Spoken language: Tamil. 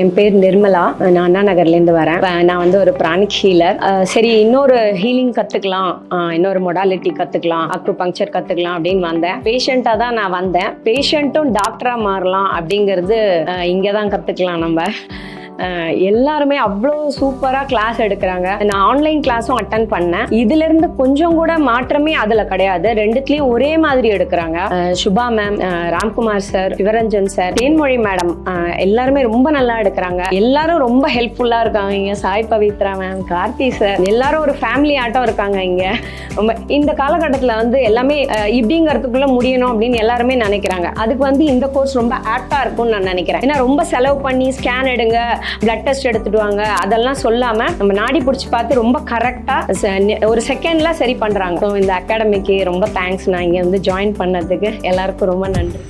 என் பேர் நிர்மலா. நான் அண்ணா நகர்லேருந்து வரேன். நான் வந்து ஒரு பிராணிக் ஹீலர். சரி, இன்னொரு ஹீலிங் கற்றுக்கலாம், இன்னொரு மொடாலிட்டி கற்றுக்கலாம், அக்குபங்க்சர் கற்றுக்கலாம் அப்படின்னு வந்தேன். பேஷண்ட்டாக தான் நான் வந்தேன். பேஷண்ட்டும் டாக்டராக மாறலாம் அப்படிங்கிறது இங்கே தான் கற்றுக்கலாம் நம்ம. எல்லாருமே அவ்வளோ சூப்பராக கிளாஸ் எடுக்கிறாங்க. நான் ஆன்லைன் கிளாஸும் அட்டன் பண்ணேன். இதுலேருந்து கொஞ்சம் கூட மாற்றமே அதில் கிடையாது. ரெண்டுத்துலேயும் ஒரே மாதிரி எடுக்கிறாங்க. Subha ma'am, Ramkumar sir, Sivaranjan sir, Thenmozhi madam எல்லாருமே ரொம்ப நல்லா எடுக்கிறாங்க. எல்லாரும் ரொம்ப ஹெல்ப்ஃபுல்லாக இருக்காங்க இங்கே. சாய் பவித்ரா மேம், கார்த்தி சார், எல்லாரும் ஒரு ஃபேமிலி ஆட்டம் இருக்காங்க இங்கே. ரொம்ப இந்த காலகட்டத்தில் வந்து எல்லாமே இப்படிங்கிறதுக்குள்ளே முடியணும் அப்படின்னு எல்லாருமே நினைக்கிறாங்க. அதுக்கு வந்து இந்த கோர்ஸ் ரொம்ப ஆப்டாக இருக்கும்னு நான் நினைக்கிறேன். ஏன்னா ரொம்ப செலவு பண்ணி ஸ்கேன் எடுங்க, பிளட் டெஸ்ட் எடுத்துட்டு வாங்க அதெல்லாம் சொல்லாம நம்ம நாடி பிடிச்சி பார்த்து ரொம்ப கரெக்டா ஒரு செகண்ட்ல சரி பண்றாங்க. இந்த அகாடமிக்கு ரொம்ப தேங்க்ஸ். நான் இங்க வந்து ஜாயின் பண்ணதுக்கு எல்லாருக்கும் ரொம்ப நன்றி.